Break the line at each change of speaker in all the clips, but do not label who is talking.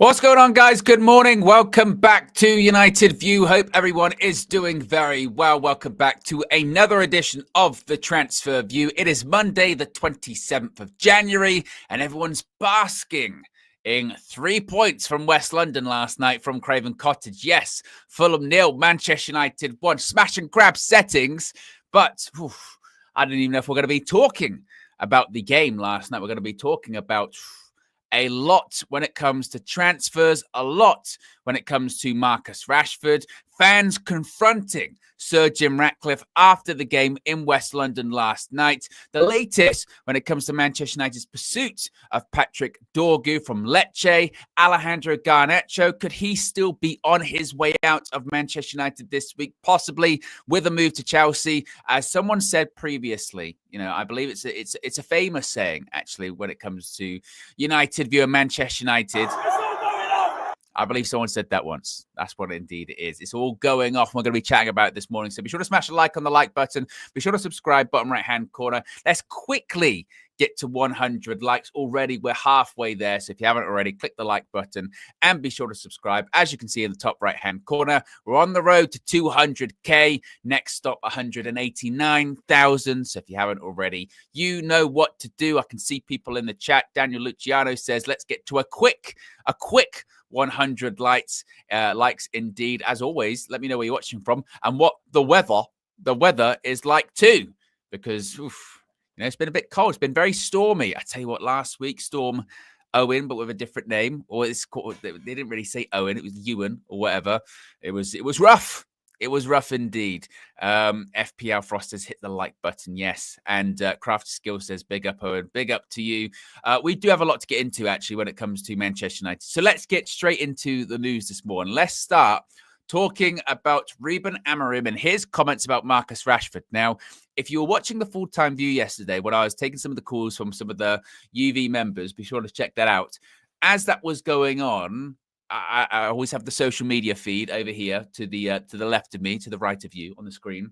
What's going on, guys? Good morning. Welcome back to United View. Hope everyone is doing very well. Welcome back to another edition of the Transfer View. It is Monday, the 27th of January, and everyone's basking in 3 points from West London last night from Craven Cottage. Yes, Fulham 0, Manchester United 1. Smash and grab settings, but I don't even know if we're going to be talking about the game last night. We're going to be talking about a lot when it comes to transfers, a lot when it comes to Marcus Rashford, fans confronting Sir Jim Ratcliffe after the game in West London last night, the latest when it comes to Manchester United's pursuit of Patrick Dorgu from Lecce, Alejandro Garnacho, could he still be on his way out of Manchester United this week, possibly with a move to Chelsea? As someone said previously, I believe it's a famous saying, actually, when it comes to United view and Manchester United. I believe someone said that once. That's what indeed it is. It's all going off. We're going to be chatting about it this morning. So be sure to smash a like on the like button. Be sure to subscribe, bottom right-hand corner. Let's quickly get to 100 likes. Already, we're halfway there. So if you haven't already, click the like button and be sure to subscribe. As you can see in the top right-hand corner, we're on the road to 200K. Next stop, 189,000. So if you haven't already, you know what to do. I can see people in the chat. Daniel Luciano says, let's get to a quick 100 likes indeed. As always, let me know where you're watching from and what the weather is like too, because it's been a bit cold. It's been very stormy. I tell you what, last week, Storm Owen, but with a different name, or it's called, they didn't really say Owen, it was Ewan or whatever. It was rough. It was rough indeed. FPL Frosters hit the like button, yes. And Crafty Skill says, big up, Owen. Big up to you. We do have a lot to get into, actually, when it comes to Manchester United. So let's get straight into the news this morning. Let's start talking about Ruben Amorim and his comments about Marcus Rashford. Now, if you were watching the full-time view yesterday, when I was taking some of the calls from some of the UV members, be sure to check that out. As that was going on, I always have the social media feed over here to the left of me, to the right of you on the screen.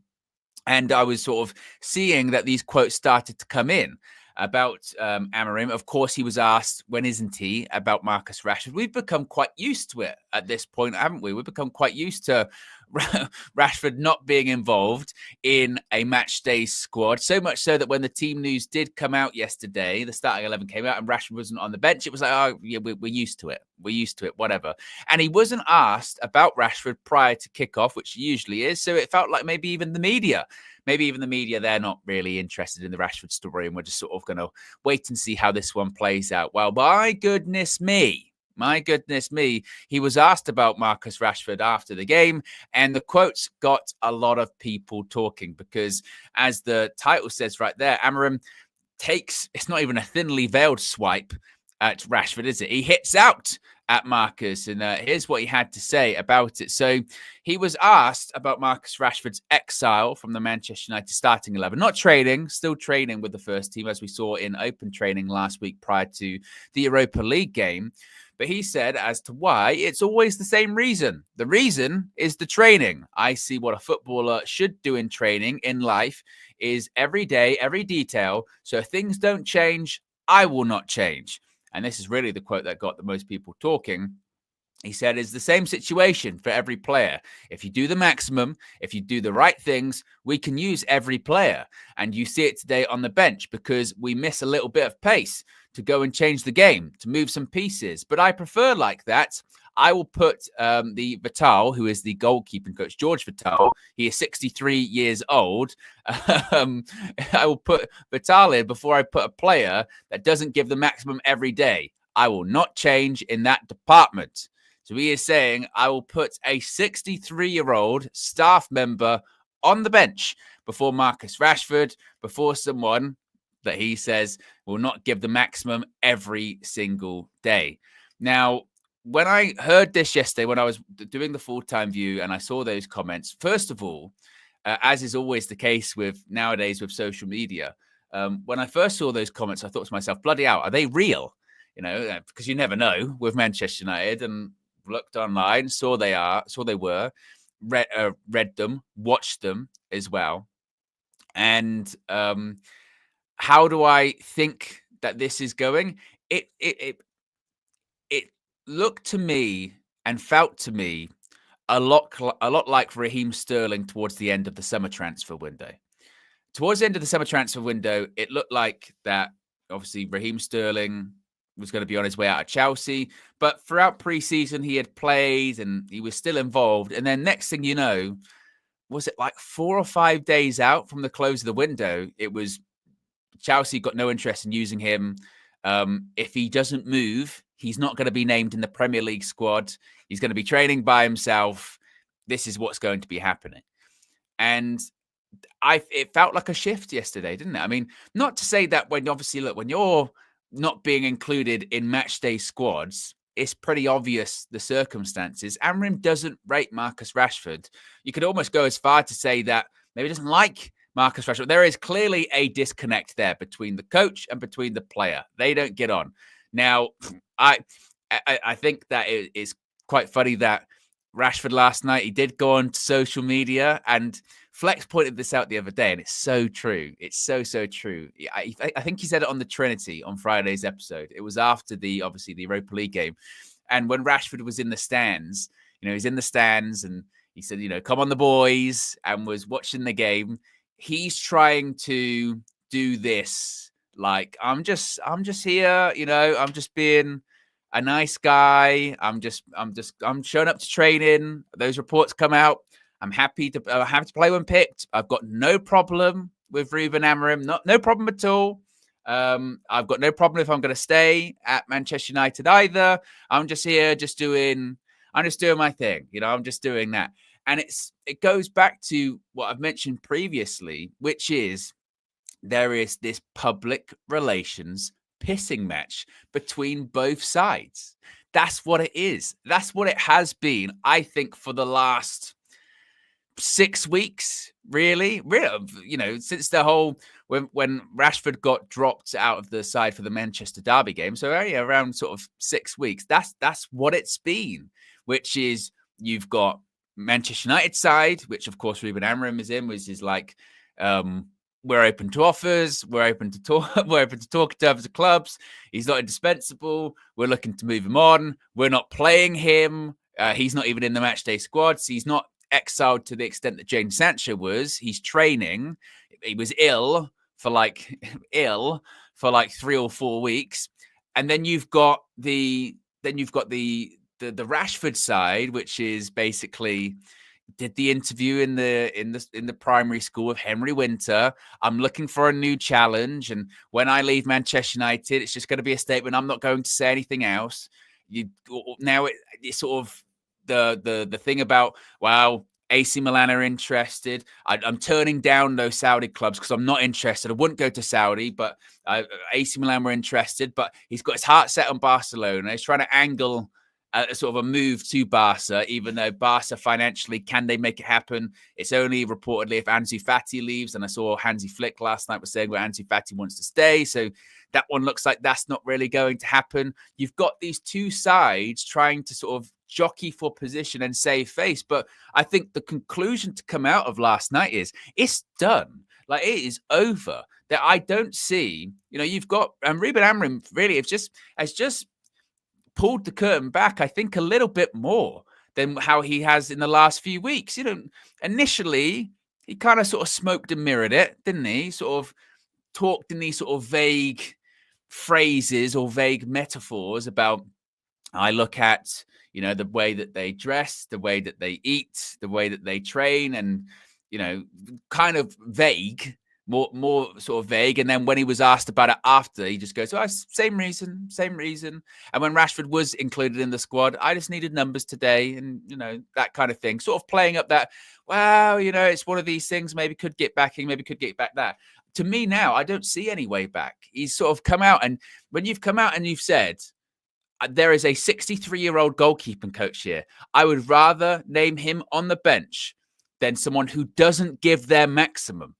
And I was sort of seeing that these quotes started to come in about Amorim. Of course, he was asked, when isn't he, about Marcus Rashford. We've become quite used to it at this point, haven't we? We've become quite used to Rashford not being involved in a match day squad. So much so that when the team news did come out yesterday, the starting 11 came out and Rashford wasn't on the bench. It was like, oh, yeah, we're used to it. We're used to it, whatever. And he wasn't asked about Rashford prior to kickoff, which he usually is. So it felt like maybe even the media, they're not really interested in the Rashford story. And we're just sort of going to wait and see how this one plays out. Well, my goodness me, he was asked about Marcus Rashford after the game, and the quotes got a lot of people talking because, as the title says right there, Amorim takes, it's not even a thinly veiled swipe at Rashford, is it? He hits out at Marcus, and here's what he had to say about it. So he was asked about Marcus Rashford's exile from the Manchester United starting 11. Not training, still training with the first team, as we saw in open training last week prior to the Europa League game. But he said as to why, it's always the same reason. The reason is the training. I see what a footballer should do in training, in life, is every day, every detail. So if things don't change, I will not change. And this is really the quote that got the most people talking. He said, it's the same situation for every player. If you do the maximum, if you do the right things, we can use every player. And you see it today on the bench because we miss a little bit of pace to go and change the game, to move some pieces. But I prefer like that. I will put the Vital, who is the goalkeeping coach, George Vital. He is 63 years old. I will put Vital in before I put a player that doesn't give the maximum every day. I will not change in that department. So he is saying, I will put a 63-year-old staff member on the bench before Marcus Rashford, before someone that he says will not give the maximum every single day. Now, when I heard this yesterday, when I was doing the full-time view and I saw those comments, first of all, as is always the case with nowadays with social media, when I first saw those comments, I thought to myself, bloody hell, are they real? Because you never know with Manchester United, and looked online, saw they were, read them, watched them as well. And how do I think that this is going? It looked to me and felt to me a lot like Raheem Sterling towards the end of the summer transfer window. Towards the end of the summer transfer window, it looked like that obviously Raheem Sterling was going to be on his way out of Chelsea, but throughout preseason he had played and he was still involved. And then next thing you know, was it like 4 or 5 days out from the close of the window? It was Chelsea got no interest in using him. If he doesn't move, he's not going to be named in the Premier League squad. He's going to be training by himself. This is what's going to be happening. And it felt like a shift yesterday, didn't it? I mean, not to say that when you're not being included in match day squads, it's pretty obvious the circumstances. Amorim doesn't rate Marcus Rashford. You could almost go as far to say that maybe he doesn't like Marcus Rashford. There is clearly a disconnect there between the coach and between the player. They don't get on. Now, I think that it is quite funny that Rashford last night, he did go on to social media, and Flex pointed this out the other day, and it's so true. It's so true. I think he said it on the Trinity on Friday's episode. It was after obviously the Europa League game. And when Rashford was in the stands, he's in the stands and he said, come on the boys, and was watching the game. He's trying to do this. Like, I'm just here, I'm just being a nice guy. I'm showing up to training. Those reports come out. I'm happy to play when picked. I've got no problem with Ruben Amorim. No problem at all. I've got no problem if I'm going to stay at Manchester United either. I'm just here, I'm just doing my thing. I'm just doing that. And it goes back to what I've mentioned previously, which is there is this public relations pissing match between both sides. That's what it is. That's what it has been, I think, for the last 6 weeks, really, since the whole when Rashford got dropped out of the side for the Manchester Derby game. So around sort of 6 weeks. That's what it's been, which is you've got Manchester United side, which of course Ruben Amorim is in, which is like, we're open to offers. We're open to talk. We're open to talk to other clubs. He's not indispensable. We're looking to move him on. We're not playing him. He's not even in the matchday squad. So he's not exiled to the extent that Jadon Sancho was. He's training. He was ill for like 3 or 4 weeks, and then you've got the Rashford side, which is basically did the interview in the primary school of Henry Winter. I'm looking for a new challenge, and when I leave Manchester United, it's just going to be a statement. I'm not going to say anything else. It's sort of the thing about, wow, AC Milan are interested. I'm turning down those Saudi clubs because I'm not interested. I wouldn't go to Saudi, but AC Milan were interested. But he's got his heart set on Barcelona. He's trying to angle sort of a move to Barca, even though Barca financially, can they make it happen? It's only reportedly if Ansu Fati leaves. And I saw Hansi Flick last night was saying Ansu Fati wants to stay. So that one looks like that's not really going to happen. You've got these two sides trying to sort of jockey for position and save face. But I think the conclusion to come out of last night is it's done. Like, it is over. That I don't see, you've got, and Ruben Amorim really has just pulled the curtain back, I think, a little bit more than how he has in the last few weeks. Initially, he kind of sort of smoked and mirrored it, didn't he? Sort of talked in these sort of vague phrases or vague metaphors about, I look at, the way that they dress, the way that they eat, the way that they train, and, kind of vague. More sort of vague. And then when he was asked about it after, he just goes, same reason. And when Rashford was included in the squad, I just needed numbers today. And, that kind of thing. Sort of playing up that, wow, it's one of these things, maybe could get backing, maybe could get back that. To me now, I don't see any way back. He's sort of come out. And when you've come out and you've said, there is a 63-year-old goalkeeping coach here, I would rather name him on the bench than someone who doesn't give their maximum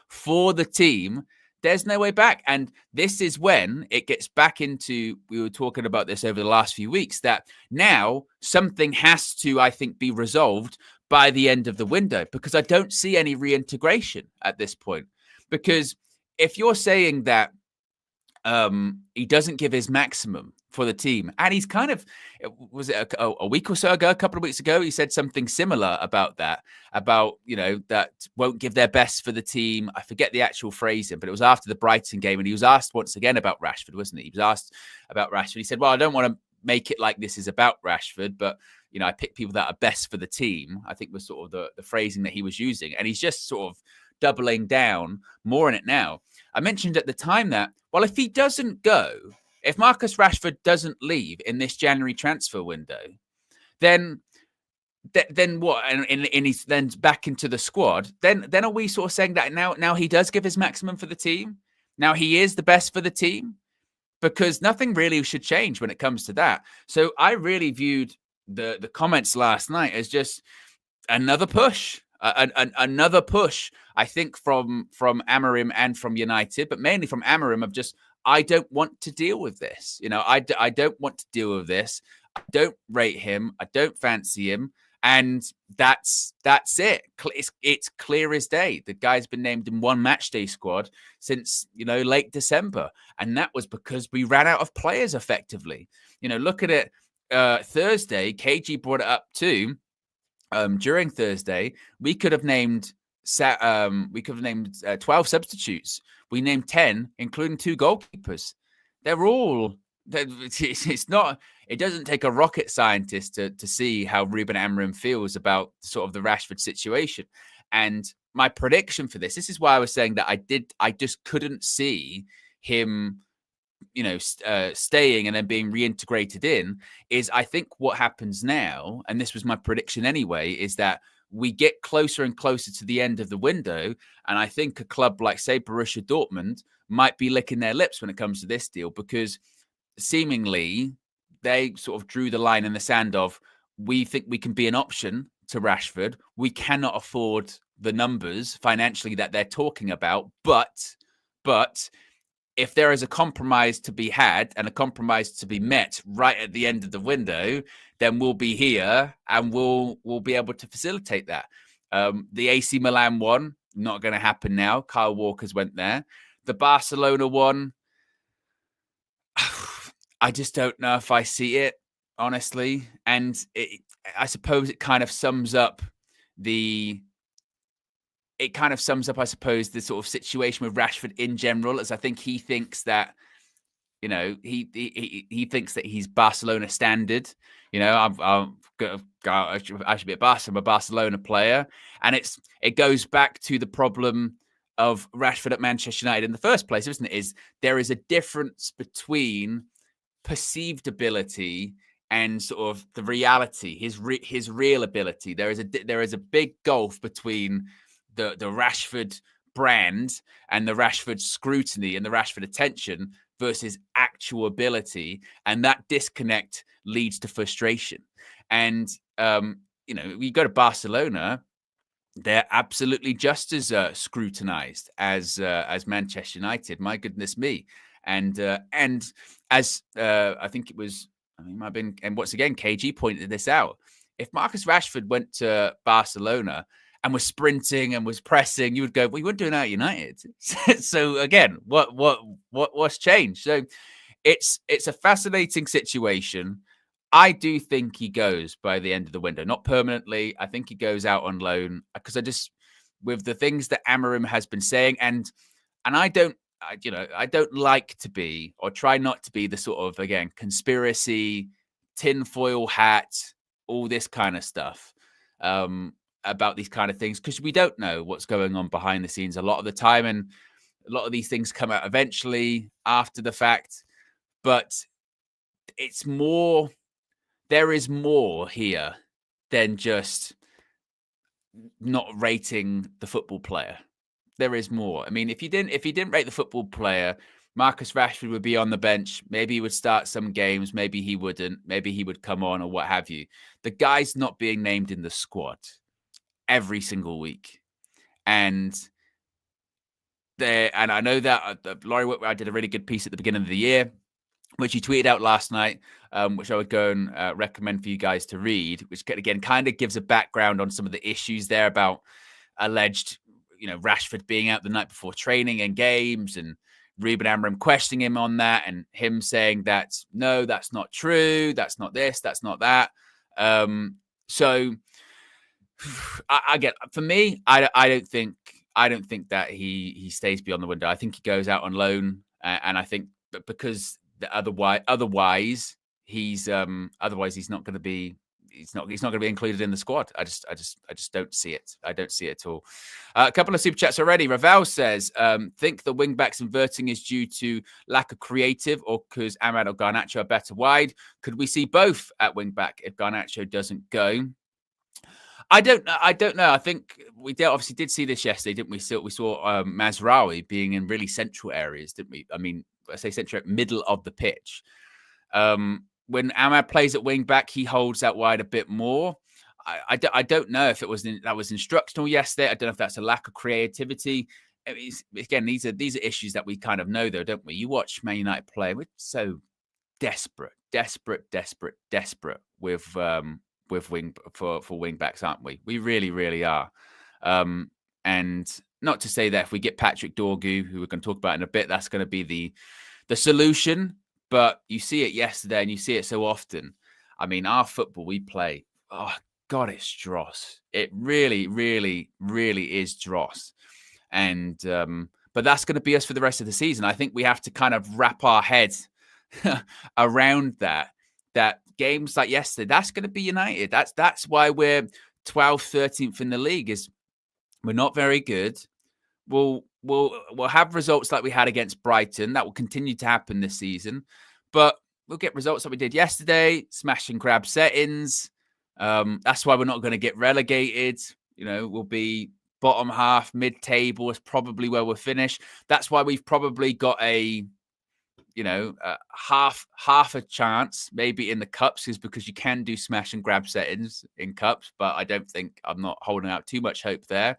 for the team. There's no way back. And this is when it gets back into, we were talking about this over the last few weeks, that now something has to, I think, be resolved by the end of the window, because I don't see any reintegration at this point. Because if you're saying that he doesn't give his maximum for the team. And he's kind of, was it a week or so ago, a couple of weeks ago, he said something similar about that, about, that won't give their best for the team. I forget the actual phrasing, but it was after the Brighton game. And he was asked once again about Rashford, wasn't he? He was asked about Rashford. He said, well, I don't want to make it like this is about Rashford, but, I pick people that are best for the team, I think was sort of the phrasing that he was using. And he's just sort of doubling down more in it now. I mentioned at the time that, well, if he doesn't go, if Marcus Rashford doesn't leave in this January transfer window, then what? And he's then back into the squad. Then are we sort of saying that now he does give his maximum for the team? Now he is the best for the team? Because nothing really should change when it comes to that. So I really viewed the comments last night as just another push. Another push, I think, from Amorim and from United, but mainly from Amorim of just, I don't want to deal with this. I don't want to deal with this. I don't rate him. I don't fancy him. And that's it. It's clear as day. The guy's been named in one matchday squad since, late December. And that was because we ran out of players effectively. Look at it. Thursday, KG brought it up too. During Thursday, we could have named 12 substitutes. We named 10, including 2 goalkeepers. It doesn't take a rocket scientist to see how Ruben Amorim feels about sort of the Rashford situation. And my prediction for this is why I was saying that I just couldn't see him, staying and then being reintegrated in, is I think what happens now, and this was my prediction anyway, is that we get closer and closer to the end of the window. And I think a club like, say, Borussia Dortmund might be licking their lips when it comes to this deal, because seemingly they sort of drew the line in the sand of, we think we can be an option to Rashford. We cannot afford the numbers financially that they're talking about. But if there is a compromise to be had and a compromise to be met right at the end of the window, then we'll be here and we'll be able to facilitate that. The AC Milan one, not going to happen now. Kyle Walker's went there. The Barcelona one, I just don't know if I see it, honestly. And I suppose it kind of sums up the sort of situation with Rashford in general, as I think he thinks that, he thinks that he's Barcelona standard. I should be at Barcelona. I'm a Barcelona player. And it goes back to the problem of Rashford at Manchester United in the first place, isn't it? There is a difference between perceived ability and sort of the reality, his real ability. There is a big gulf between the Rashford brand and the Rashford scrutiny and the Rashford attention versus actual ability. And that disconnect leads to frustration. And, you go to Barcelona, they're absolutely just as scrutinized as Manchester United. My goodness me. And as I think it was, it might have been, and once again, KG pointed this out. If Marcus Rashford went to Barcelona and was sprinting and was pressing, you would go, well, you weren't doing that at United. So again, what's changed? So it's a fascinating situation. I do think he goes by the end of the window, not permanently. I think he goes out on loan, because with the things that Amorim has been saying, and I don't like to be, or try not to be, the sort of, again, conspiracy, tinfoil hat, all this kind of stuff. About these kind of things, because we don't know what's going on behind the scenes a lot of the time, and a lot of these things come out eventually after the fact. But there is more here than just not rating the football player. There is more. I mean, if he didn't rate the football player, Marcus Rashford would be on the bench. Maybe he would start some games. Maybe he wouldn't. Maybe he would come on, or what have you. The guy's not being named in the squad every single week. And I know that Laurie Whitwell did a really good piece at the beginning of the year, which he tweeted out last night, which I would go and recommend for you guys to read, which again kind of gives a background on some of the issues there about alleged, Rashford being out the night before training and games, and Ruben Amorim questioning him on that, and him saying that no, that's not true, that's not this, that's not that. So I get, for me, I don't think that he stays beyond the window. I think he goes out on loan, and I think because otherwise he's not going to be. He's not going to be included in the squad. I just don't see it. I don't see it at all. A couple of super chats already. Ravel says, think the wing backs inverting is due to lack of creative or because Amad or Garnacho are better wide. Could we see both at wing back if Garnacho doesn't go? I don't know. I think we obviously did see this yesterday, didn't we? We saw Mazraoui being in really central areas, didn't we? I mean, I say central, middle of the pitch. When Amad plays at wing back, he holds out wide a bit more. I don't know if that was instructional yesterday. I don't know if that's a lack of creativity. Again, these are issues that we kind of know, though, don't we? You watch Man United play, we're so desperate with wing backs, aren't we? We really, really are. And not to say that if we get Patrick Dorgu, who we're going to talk about in a bit, that's going to be the solution. But you see it yesterday, and you see it so often. I mean, our football we play, oh God, it's dross. It really, really, really is dross. And but that's going to be us for the rest of the season. I think we have to kind of wrap our heads around that games like yesterday, that's going to be United. That's why we're 12th, 13th in the league. Is we're not very good. We'll have results like we had against Brighton. That will continue to happen this season. But we'll get results like we did yesterday, smash and grab settings. That's why we're not going to get relegated. You know, we'll be bottom half, mid-table is probably where we'll finish. That's why we've probably got a half a chance maybe in the cups, is because you can do smash and grab settings in cups, but I'm not holding out too much hope there.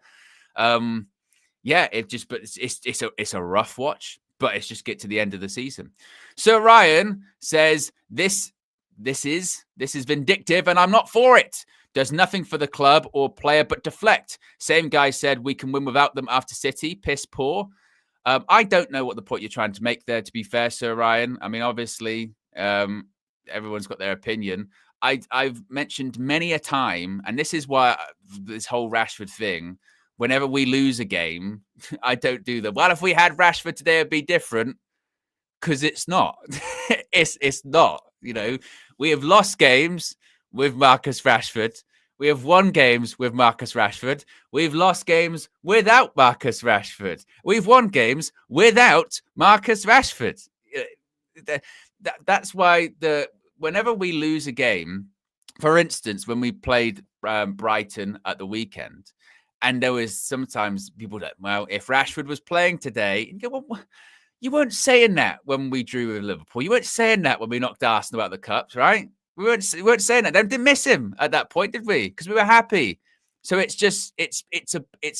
It's a rough watch, but it's just get to the end of the season. So Ryan says this is vindictive and I'm not for it. Does nothing for the club or player but deflect. Same guy said we can win without them after City. Piss poor. I don't know what the point you're trying to make there, to be fair, Sir Ryan. I mean, obviously, everyone's got their opinion. I've mentioned many a time, and this is why this whole Rashford thing, whenever we lose a game, I don't do that. Well, if we had Rashford today, it'd be different, because it's not. It's not. You know, we have lost games with Marcus Rashford. We have won games with Marcus Rashford. We've lost games without Marcus Rashford. We've won games without Marcus Rashford. That's why whenever we lose a game, for instance, when we played Brighton at the weekend, and there was sometimes people that, well, if Rashford was playing today, you weren't saying that when we drew with Liverpool. You weren't saying that when we knocked Arsenal out of the Cups, right? We weren't saying that. They didn't miss him at that point, did we? Because we were happy. So it's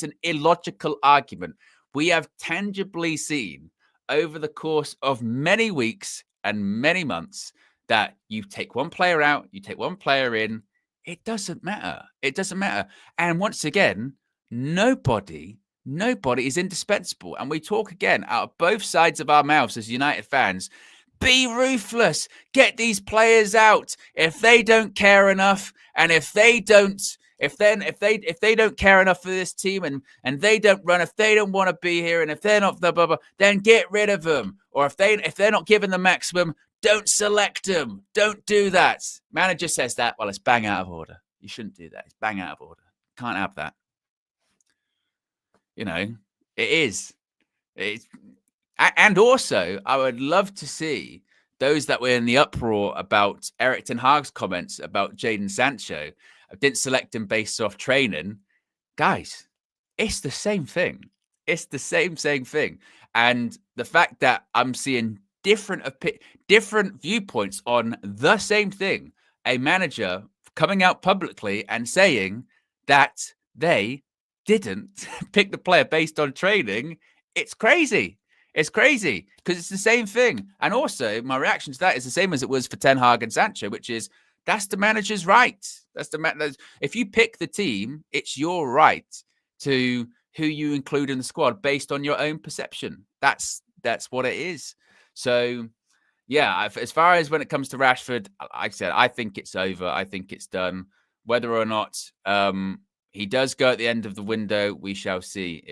an illogical argument. We have tangibly seen over the course of many weeks and many months that you take one player out, you take one player in. It doesn't matter. It doesn't matter. And once again, nobody is indispensable. And we talk again out of both sides of our mouths as United fans. Be ruthless. Get these players out. If they don't care enough, and if they don't care enough for this team, and they don't run, if they don't want to be here, and if they're not blah, blah, blah, then get rid of them. Or if they're not given the maximum, don't select them. Don't do that. Manager says that. Well, it's bang out of order. You shouldn't do that. It's bang out of order. Can't have that. You know, it is. And also, I would love to see those that were in the uproar about Erik ten Hag's comments about Jadon Sancho. I didn't select him based off training. Guys, it's the same thing. It's the same thing. And the fact that I'm seeing different viewpoints on the same thing, a manager coming out publicly and saying that they didn't pick the player based on training, it's crazy. It's crazy because it's the same thing. And also, my reaction to that is the same as it was for Ten Hag and Sancho, which is that's the manager's right. If you pick the team, it's your right to who you include in the squad based on your own perception. That's that's what it is. So, yeah, as far as when it comes to Rashford, like I said, I think it's over. I think it's done. Whether or not he does go at the end of the window, we shall see.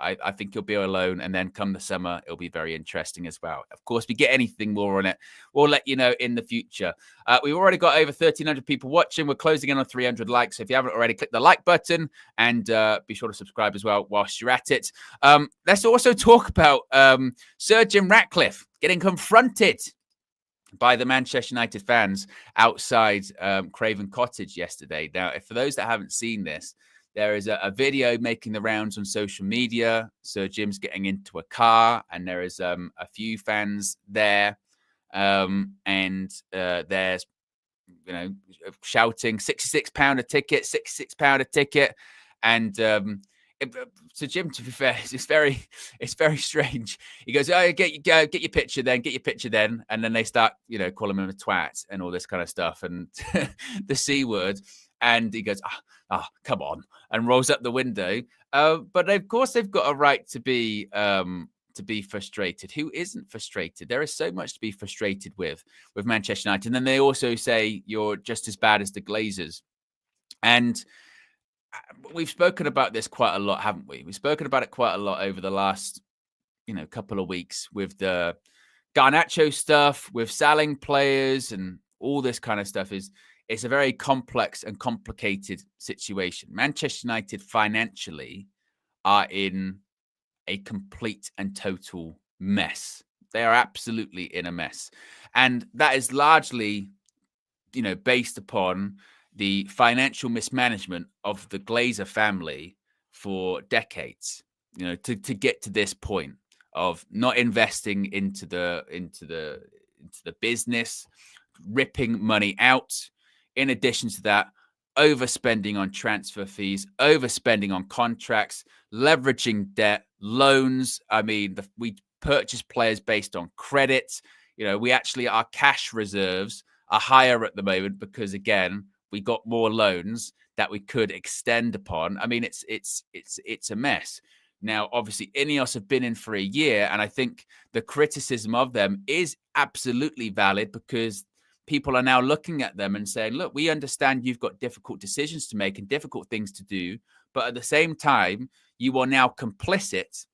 I think he'll be alone, and then come the summer, it'll be very interesting as well. Of course, if we get anything more on it, we'll let you know in the future. We've already got over 1,300 people watching. We're closing in on 300 likes. So if you haven't already, click the like button and be sure to subscribe as well whilst you're at it. Let's also talk about Sir Jim Ratcliffe getting confronted by the Manchester United fans outside Craven Cottage yesterday. Now, for those that haven't seen this, there is a video making the rounds on social media. Sir Jim's getting into a car, and there is a few fans there, and there's shouting £66 a ticket, £66 a ticket, and so Jim, to be fair, it's very strange. He goes, "Oh, get your picture then," and then they start, calling him a twat and all this kind of stuff, and the C word, and he goes, come on," and rolls up the window. But of course, they've got a right to be frustrated. Who isn't frustrated? There is so much to be frustrated with Manchester United, and then they also say you're just as bad as the Glazers, and we've spoken about this quite a lot, haven't we? We've spoken about it quite a lot over the last, couple of weeks with the Garnacho stuff, with selling players and all this kind of stuff. It's a very complex and complicated situation. Manchester United financially are in a complete and total mess. They are absolutely in a mess. And that is largely, based upon the financial mismanagement of the Glazer family for decades, to get to this point of not investing into the business, ripping money out. In addition to that, overspending on transfer fees, overspending on contracts, leveraging debt, loans. I mean, we purchase players based on credit. Our cash reserves are higher at the moment because, again, we got more loans that we could extend upon. I mean, it's a mess. Now, obviously, Ineos have been in for a year, and I think the criticism of them is absolutely valid because people are now looking at them and saying, look, we understand you've got difficult decisions to make and difficult things to do, but at the same time, you are now complicit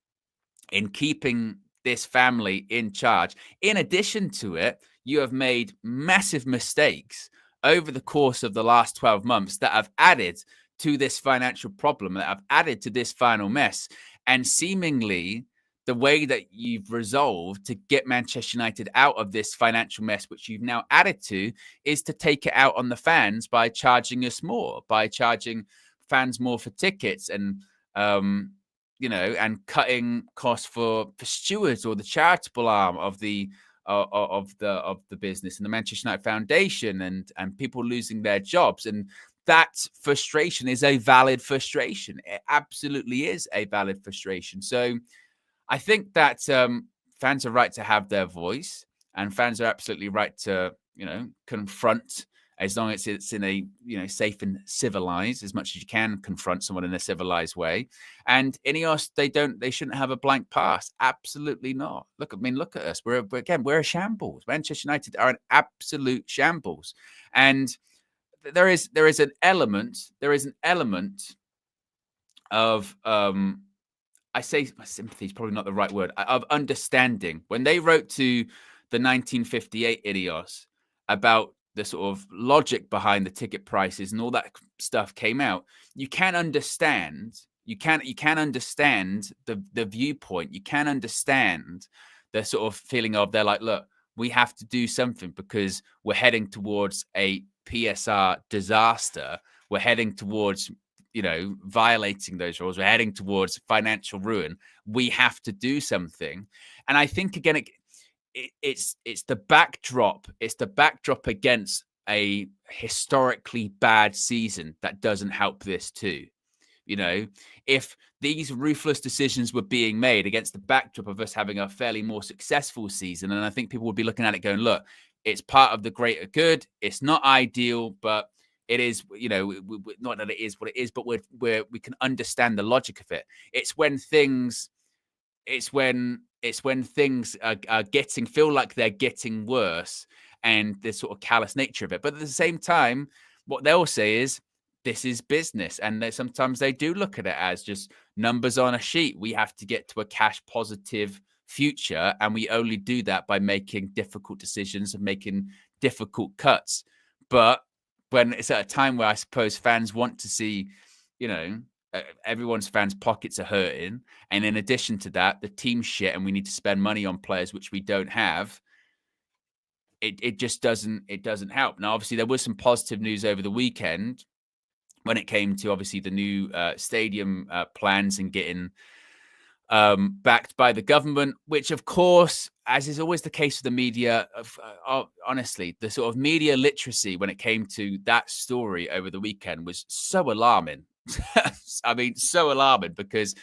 in keeping this family in charge. In addition to it, you have made massive mistakes over the course of the last 12 months that have added to this financial problem, that have added to this final mess. And seemingly, the way that you've resolved to get Manchester United out of this financial mess, which you've now added to, is to take it out on the fans by charging us more, by charging fans more for tickets and, and cutting costs for stewards or the charitable arm of the business and the Manchester United Foundation and people losing their jobs. And that frustration is a valid frustration. It absolutely is a valid frustration. So I think that fans are right to have their voice, and fans are absolutely right to, confront, as long as it's in a, safe and civilized, as much as you can confront someone in a civilized way. And Ineos, they shouldn't have a blank pass. Absolutely not. Look at us. We're a shambles. Manchester United are an absolute shambles. And there is an element of, I say sympathy is probably not the right word, of understanding. When they wrote to the 1958 Ineos about the sort of logic behind the ticket prices and all that stuff came out, you can understand. You can understand the viewpoint. You can understand the sort of feeling of they're like, look, we have to do something because we're heading towards a PSR disaster. We're heading towards, violating those rules. We're heading towards financial ruin. We have to do something. And I think, again, it's the backdrop. It's the backdrop against a historically bad season that doesn't help this too. If these ruthless decisions were being made against the backdrop of us having a fairly more successful season, and I think people would be looking at it going, look, it's part of the greater good. It's not ideal, but it is, not that it is what it is, but we can understand the logic of it. It's when things it's when things are feel like they're getting worse, and the sort of callous nature of it. But at the same time, what they'll say is this is business, and sometimes they do look at it as just numbers on a sheet. We have to get to a cash positive future, and we only do that by making difficult decisions and making difficult cuts. But when it's at a time where I suppose fans want to see, everyone's fans' pockets are hurting, and in addition to that, the team's shit, and we need to spend money on players which we don't have. It just doesn't help. Now, obviously, there was some positive news over the weekend when it came to obviously the new stadium plans and getting backed by the government, which, of course, as is always the case with the media, honestly, the sort of media literacy when it came to that story over the weekend was so alarming. I mean, so alarming, because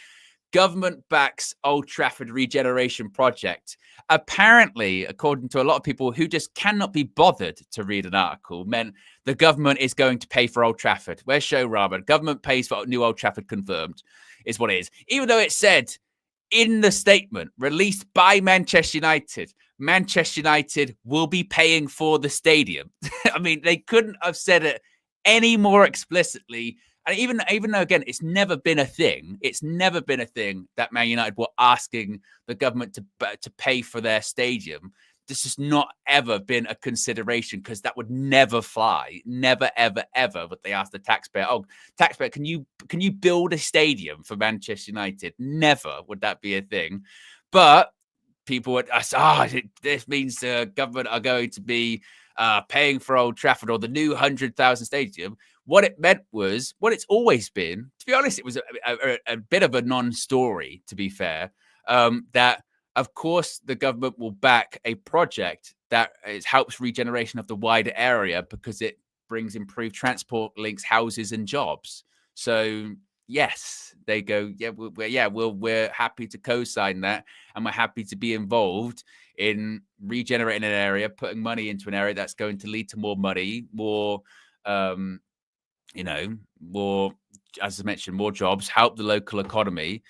government backs Old Trafford regeneration project. Apparently, according to a lot of people who just cannot be bothered to read an article, meant the government is going to pay for Old Trafford. Where's Show Rama? Government pays for new Old Trafford confirmed, is what it is. Even though it said in the statement released by Manchester United will be paying for the stadium. I mean, they couldn't have said it any more explicitly. And even though, again, it's never been a thing. It's never been a thing that Man United were asking the government to pay for their stadium. This has not ever been a consideration, because that would never fly. Never, ever, ever would they ask the taxpayer, "Oh, taxpayer, can you build a stadium for Manchester United?" Never would that be a thing. But people would say, this means the government are going to be paying for Old Trafford or the new 100,000 stadium. What it meant was what it's always been. To be honest, it was a bit of a non-story, to be fair, that, of course, the government will back a project that helps regeneration of the wider area because it brings improved transport links, houses, and jobs. So, yes, they go, we're happy to co-sign that, and we're happy to be involved in regenerating an area, putting money into an area that's going to lead to more money, more, more, as I mentioned, more jobs, help the local economy,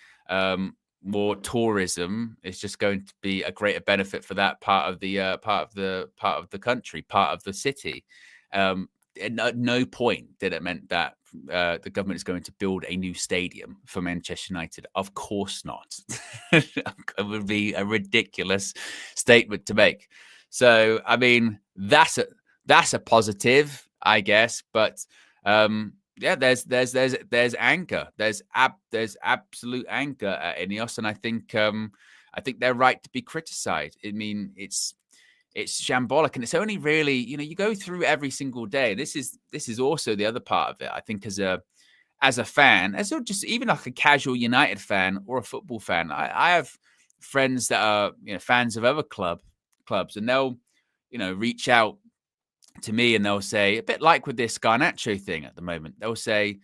more tourism. It's just going to be a greater benefit for that part of the country, part of the city. At no point did it meant that the government is going to build a new stadium for Manchester United. Of course not. It would be a ridiculous statement to make. So, I mean, that's a positive, I guess. But there's anger. There's absolute anger at Ineos, and I think they're right to be criticized. I mean, it's shambolic, and it's only really, you go through every single day. This is also the other part of it. I think as a fan, as just even like a casual United fan or a football fan, I have friends that are fans of other clubs, and they'll reach out to me and they'll say, a bit like with this Garnacho thing at the moment, they'll say,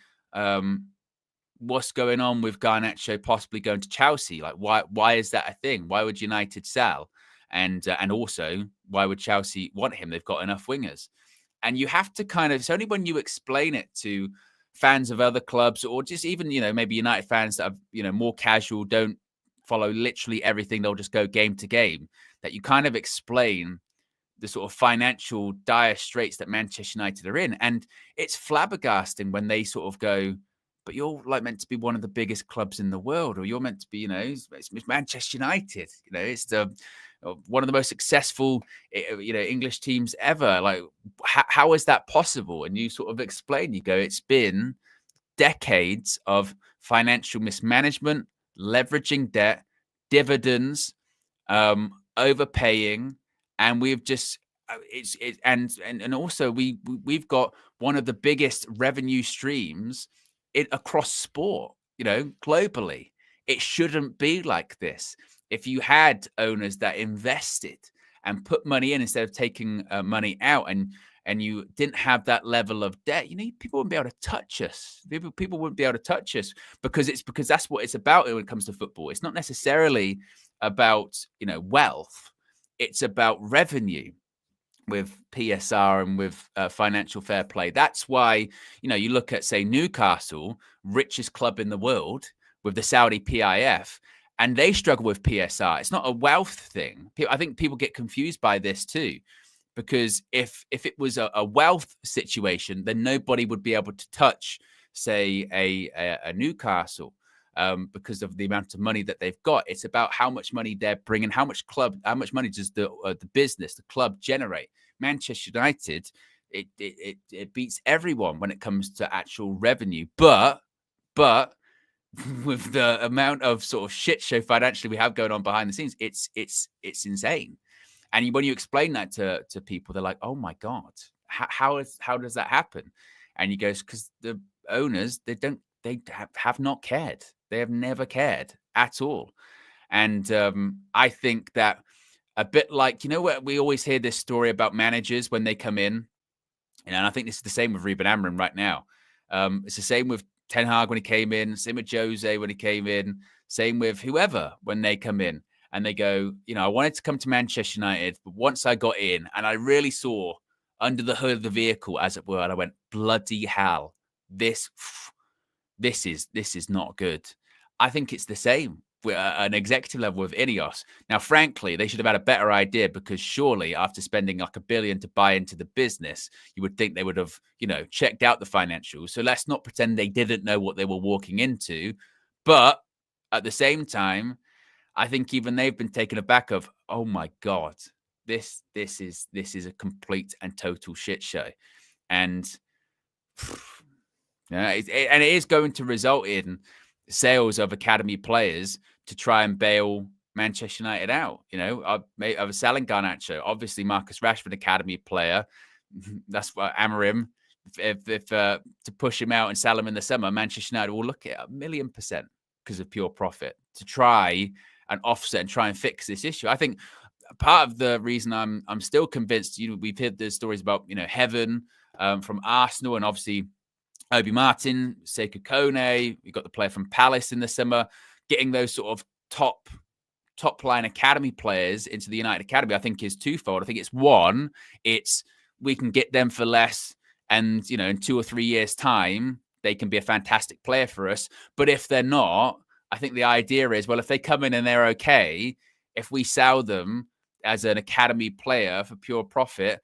what's going on with Garnacho possibly going to Chelsea? Like, why is that a thing? Why would United sell? And also, why would Chelsea want him? They've got enough wingers. And you have to it's only when you explain it to fans of other clubs, or just even, maybe United fans that are, more casual, don't follow literally everything, they'll just go game to game, that you kind of explain the sort of financial dire straits that Manchester United are in. And it's flabbergasting when they sort of go, but you're meant to be one of the biggest clubs in the world, or you're meant to be, it's Manchester United, it's the one of the most successful, English teams ever. Like, how is that possible? And you sort of explain, you go, it's been decades of financial mismanagement, leveraging debt, dividends, overpaying, and we've just and also we've got one of the biggest revenue streams across sport, globally. It shouldn't be like this. If you had owners that invested and put money in instead of taking money out, and you didn't have that level of debt, people wouldn't be able to touch us. People wouldn't be able to touch us because that's what it's about when it comes to football. It's not necessarily about wealth. It's about revenue with PSR and with financial fair play. That's why you look at, say, Newcastle, richest club in the world with the Saudi PIF. and they struggle with PSR. It's not a wealth thing. I think people get confused by this too, because if it was a wealth situation, then nobody would be able to touch, say, a Newcastle, because of the amount of money that they've got. It's about how much money they're bringing, how much money does the business, the club generate. Manchester United, it beats everyone when it comes to actual revenue, but with the amount of sort of shit show financially we have going on behind the scenes, it's insane. And when you explain that to people, they're like, "Oh my god, how does that happen?" And you go, "Because the owners, they have not cared. They have never cared at all." And I think that a bit like, what we always hear this story about managers when they come in, and I think this is the same with Ruben Amorim right now. It's the same with Ten Hag when he came in, same with Jose when he came in, same with whoever when they come in. And they go, I wanted to come to Manchester United, but once I got in and I really saw under the hood of the vehicle, as it were, and I went, bloody hell, this is not good. I think it's the same with an executive level with Ineos. Now, frankly, they should have had a better idea, because surely after spending like $1 billion to buy into the business, you would think they would have, checked out the financials. So let's not pretend they didn't know what they were walking into. But at the same time, I think even they've been taken aback of, oh my God, this is a complete and total shit show. And it is going to result in sales of academy players to try and bail Manchester United out. I was selling Garnacho, obviously Marcus Rashford, academy player. That's what Amorim, if to push him out and sell him in the summer, Manchester United will look at 1,000,000% because of pure profit to try and offset and try and fix this issue. I think part of the reason I'm still convinced, we've heard the stories about, Heaven from Arsenal, and obviously Obi Martin, Sekou Kone, we got the player from Palace in the summer, getting those sort of top line academy players into the United Academy, I think is twofold. I think it's one, we can get them for less, and in 2 or 3 years' time, they can be a fantastic player for us. But if they're not, I think the idea is, well, if they come in and they're okay, if we sell them as an academy player for pure profit,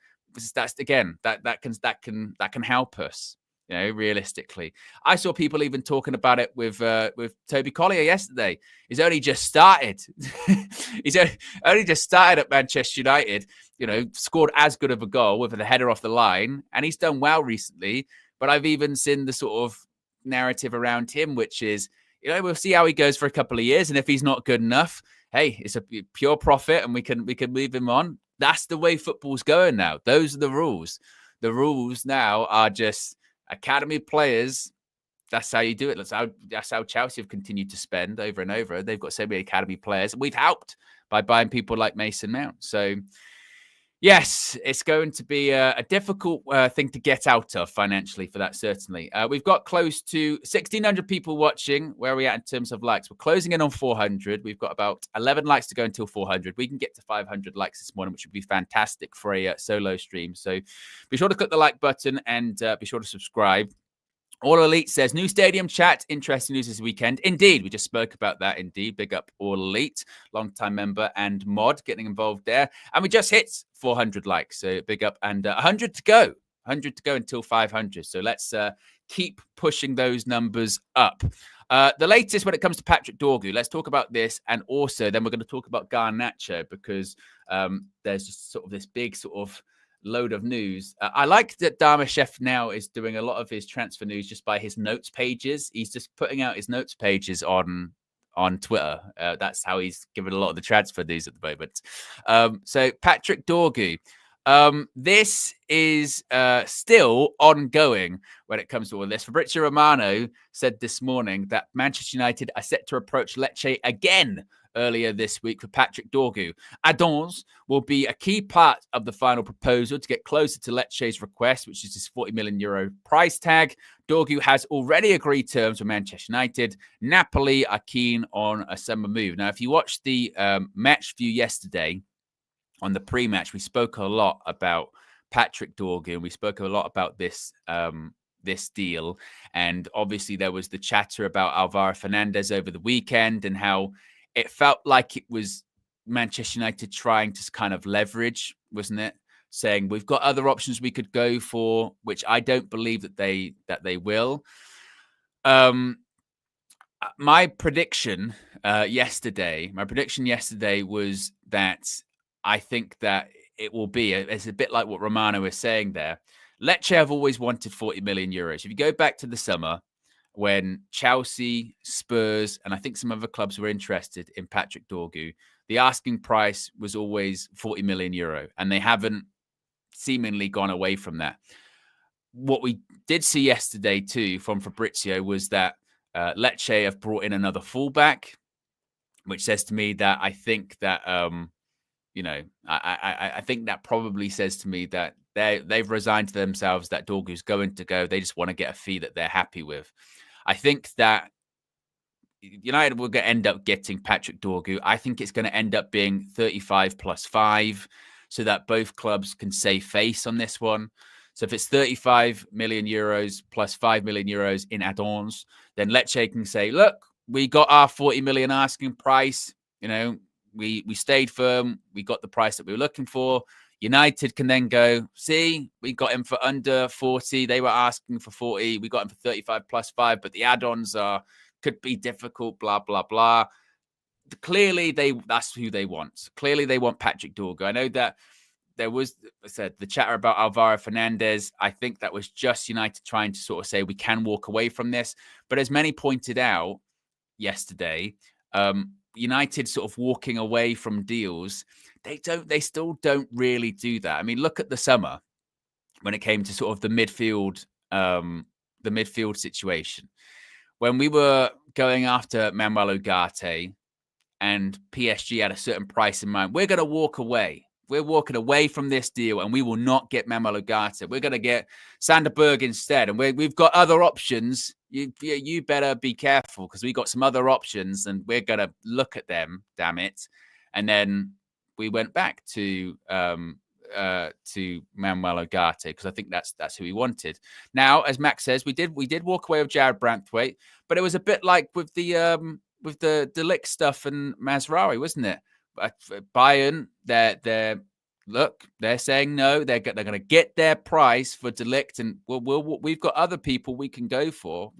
that's again that can help us. Realistically, I saw people even talking about it with Toby Collier yesterday. He's only just started. He's only just started at Manchester United. Scored as good of a goal with a header off the line, and he's done well recently. But I've even seen the sort of narrative around him, which is, we'll see how he goes for a couple of years, and if he's not good enough, hey, it's a pure profit, and we can move him on. That's the way football's going now. Those are the rules. The rules now are just academy players. That's how you do it. That's how Chelsea have continued to spend over and over. They've got so many academy players. We've helped by buying people like Mason Mount. So yes, it's going to be a difficult thing to get out of financially for that, certainly. We've got close to 1,600 people watching. Where are we at in terms of likes? We're closing in on 400. We've got about 11 likes to go until 400. We can get to 500 likes this morning, which would be fantastic for a solo stream. So be sure to click the like button and be sure to subscribe. All Elite says, new stadium chat. Interesting news this weekend. Indeed, we just spoke about that. Indeed, big up All Elite, long-time member and mod getting involved there. And we just hit 400 likes, so big up. And 100 to go. 100 to go until 500. So let's keep pushing those numbers up. The latest when it comes to Patrick Dorgu, let's talk about this. And also then we're going to talk about Garnacho, because there's just sort of this big sort of load of news. I like that Darmashef now is doing a lot of his transfer news just by his notes pages. He's just putting out his notes pages on Twitter. That's how he's given a lot of the transfer news at the moment. So Patrick Dorgu, this is still ongoing when it comes to all this. Fabrizio Romano said this morning that Manchester United are set to approach Lecce again earlier this week for Patrick Dorgu. Addons will be a key part of the final proposal to get closer to Lecce's request, which is this €40 million price tag. Dorgu has already agreed terms with Manchester United. Napoli are keen on a summer move. Now, if you watched the match view yesterday on the pre-match, we spoke a lot about Patrick Dorgu, and we spoke a lot about this deal. And obviously there was the chatter about Alvaro Fernandez over the weekend and how it felt like it was Manchester United trying to kind of leverage, wasn't it? Saying we've got other options we could go for, which I don't believe that they will. My prediction yesterday was that I think that it will be, it's a bit like what Romano was saying there. Lecce have always wanted 40 million euros. If you go back to the summer when Chelsea, Spurs, and I think some other clubs were interested in Patrick Dorgu, the asking price was always 40 million euro, and they haven't seemingly gone away from that. What we did see yesterday too from Fabrizio was that Lecce have brought in another fullback, which says to me that I think that I think that probably says to me that they've resigned to themselves that Dorgu's going to go. They just want to get a fee that they're happy with. I think that United will end up getting Patrick Dorgu. I think it's going to end up being 35 plus 5 so that both clubs can save face on this one. So if it's 35 million euros plus 5 million euros in add-ons, then Lecce can say, look, we got our 40 million asking price. We stayed firm. We got the price that we were looking for. United can then go, see, we got him for under 40. They were asking for 40. We got him for 35 plus 5, but the add-ons could be difficult, blah, blah, blah. Clearly, that's who they want. Clearly, they want Patrick Dorgu. I know that there was, I said, the chatter about Alvaro Fernandez. I think that was just United trying to sort of say we can walk away from this. But as many pointed out yesterday, United sort of walking away from deals, they still don't really do that. I mean, look at the summer when it came to sort of the midfield situation. When we were going after Manuel Ugarte and PSG had a certain price in mind, we're going to walk away. We're walking away from this deal and we will not get Manuel Ugarte. We're going to get Sander Berg instead. And we've got other options. You better be careful because we got some other options and we're going to look at them, damn it. And then we went back to Manuel Ugarte because I think that's who we wanted. Now, as Max says, we did walk away with Jared Branthwaite, but it was a bit like with the De Ligt stuff and Mazraoui, wasn't it? Bayern, they're saying no. They're going to get their price for De Ligt, and we've got other people we can go for.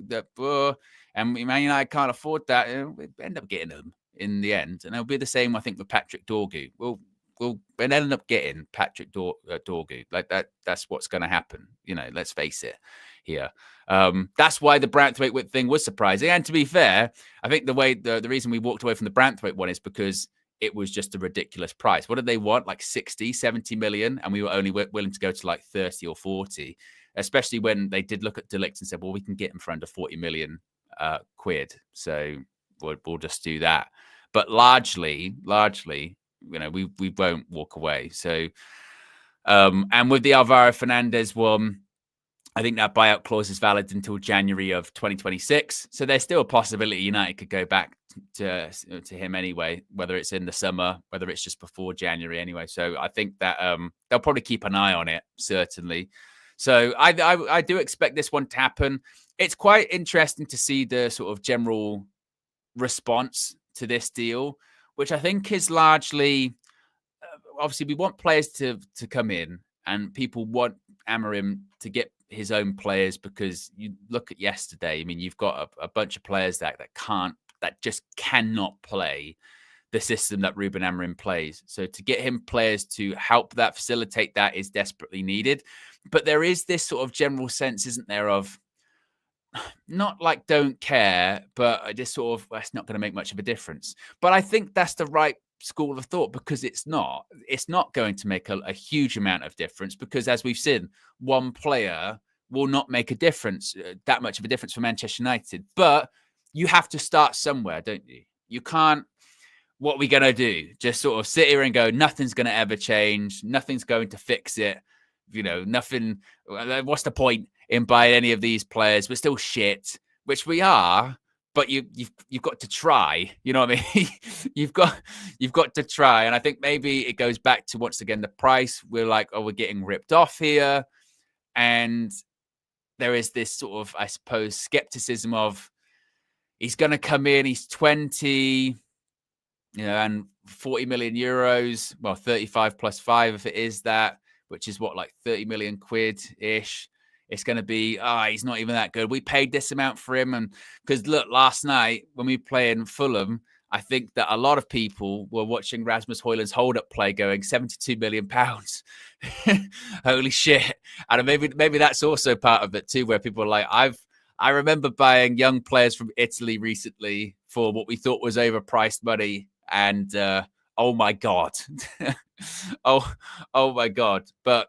And Man United can't afford that. We end up getting them in the end, and it'll be the same, I think, with Patrick Dorgu. We'll end up getting Patrick Dorgu. Like that. That's what's going to happen. Let's face it. Here, that's why the Branthwaite thing was surprising. And to be fair, I think the reason we walked away from the Branthwaite one is because it was just a ridiculous price. What did they want? Like 60, 70 million. And we were only willing to go to like 30 or 40, especially when they did look at De Ligt and said, well, we can get him for under 40 million quid. So we'll just do that. But largely, we won't walk away. So, and with the Alvaro Fernandez one, I think that buyout clause is valid until January of 2026. So there's still a possibility United could go back to him anyway, whether it's in the summer, whether it's just before January anyway. So I think that they'll probably keep an eye on it, certainly. So I do expect this one to happen. It's quite interesting to see the sort of general response to this deal, which I think is largely, obviously we want players to come in and people want Amorim to get his own players because you look at yesterday. I mean, you've got a bunch of players that just cannot play the system that Ruben Amorim plays. So to get him players to help that, facilitate that is desperately needed. But there is this sort of general sense, isn't there, of not like don't care, but just sort of, well, it's not going to make much of a difference. But I think that's the right school of thought because it's not going to make a huge amount of difference because as we've seen, one player will not make a difference, that much of a difference for Manchester United. But you have to start somewhere, don't you? You can't, what are we going to do? Just sort of sit here and go, nothing's going to ever change. Nothing's going to fix it. Nothing. What's the point in buying any of these players? We're still shit, which we are. But you've got to try. You know what I mean? you've got to try. And I think maybe it goes back to once again the price. We're like, oh, we're getting ripped off here, and there is this sort of, I suppose, skepticism of he's going to come in. He's 20. and 40 million euros, well, 35 plus 5 if it is that, which is what, like 30 million quid ish. It's going to be, he's not even that good. We paid this amount for him. And because look, last night when we played in Fulham, I think that a lot of people were watching Rasmus Højlund's hold-up play going £72 million. Holy shit. And maybe that's also part of it too, where people are like, I remember buying young players from Italy recently for what we thought was overpriced money. And oh my God. oh my God. But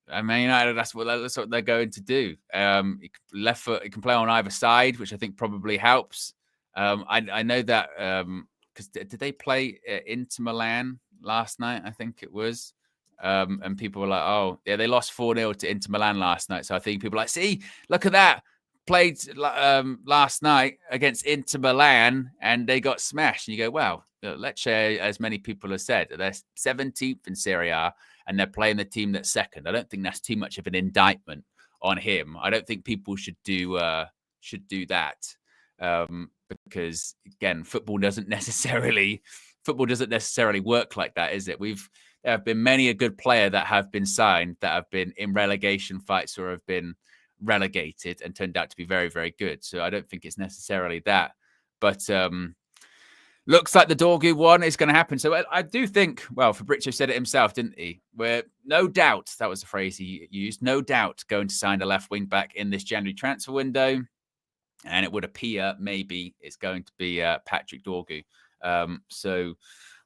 I mean, that's what they're going to do. Left foot, he can play on either side, which I think probably helps. I know that because did they play Inter Milan last night? I think it was. And people were like, oh, yeah, they lost 4-0 to Inter Milan last night. So I think people are like, see, look at that. Played last night against Inter Milan and they got smashed. And you go, well, Lecce, as many people have said, they're 17th in Serie A and they're playing the team that's second. I don't think that's too much of an indictment on him. I don't think people should do that. Because again, football doesn't necessarily work like that, is it? There have been many a good player that have been signed that have been in relegation fights or have been relegated and turned out to be very, very good. So I don't think it's necessarily that. But looks like the Dorgu one is going to happen. So I do think, well, Fabrizio said it himself, didn't he? We're no doubt, that was the phrase he used, no doubt going to sign a left wing back in this January transfer window. And it would appear maybe it's going to be Patrick Dorgu. So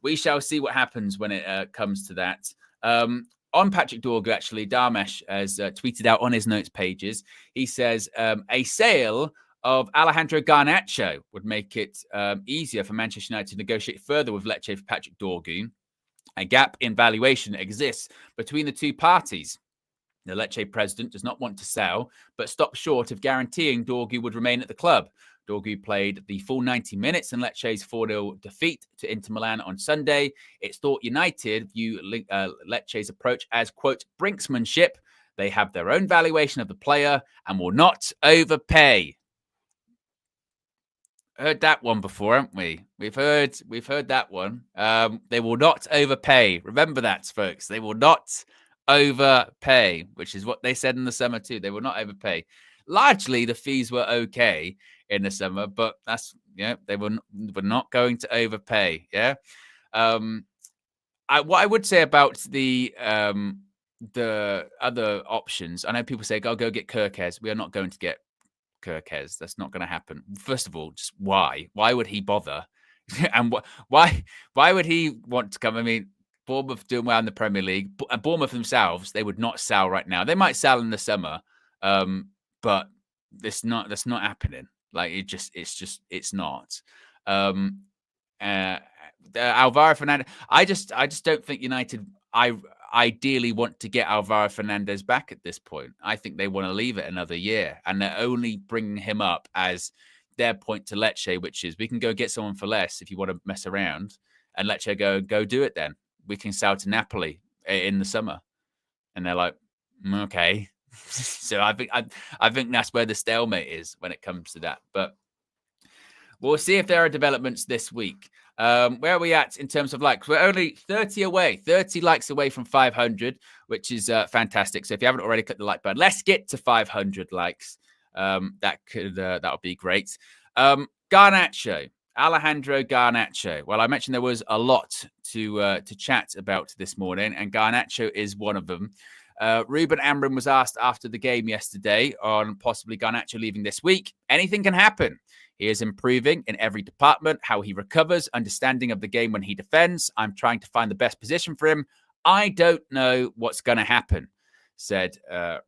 we shall see what happens when it comes to that. On Patrick Dorgu, actually, Darmesh has tweeted out on his notes pages. He says a sale of Alejandro Garnacho would make it easier for Manchester United to negotiate further with Lecce for Patrick Dorgu. A gap in valuation exists between the two parties. The Lecce president does not want to sell, but stopped short of guaranteeing Dorgu would remain at the club. Dorgu played the full 90 minutes in Lecce's 4-0 defeat to Inter Milan on Sunday. It's thought United view Lecce's approach as, quote, brinksmanship. They have their own valuation of the player and will not overpay. Heard that one before, haven't we? We've heard that one. They will not overpay. Remember that, folks. They will not overpay, which is what they said in the summer too. They will not overpay. Largely, the fees were okay in the summer, but that's they were not going to overpay. Yeah. What I would say about the other options, I know people say, "Go get Kirkes." We are not going to get Kirkes. That's not going to happen. First of all, just why? Why would he bother? And why would he want to come? I mean, Bournemouth doing well in the Premier League. Bournemouth themselves, they would not sell right now. They might sell in the summer, but that's not happening. Like it's not. Alvaro Fernandez. I just don't think United. I ideally want to get Alvaro Fernandez back at this point. I think they want to leave it another year, and they're only bringing him up as their point to Lecce, which is we can go get someone for less if you want to mess around, and Lecce go do it then. We can sell to Napoli in the summer. And they're like, okay. So I think that's where the stalemate is when it comes to that. But we'll see if there are developments this week. Where are we at in terms of likes? We're only 30 likes away from 500, which is fantastic. So if you haven't already, click the like button. Let's get to 500 likes. That'll be great. Garnacho. Alejandro Garnacho. Well, I mentioned there was a lot to chat about this morning, and Garnacho is one of them. Ruben Amorim was asked after the game yesterday on possibly Garnacho leaving this week. Anything can happen. He is improving in every department, how he recovers, understanding of the game when he defends. I'm trying to find the best position for him. I don't know what's going to happen, said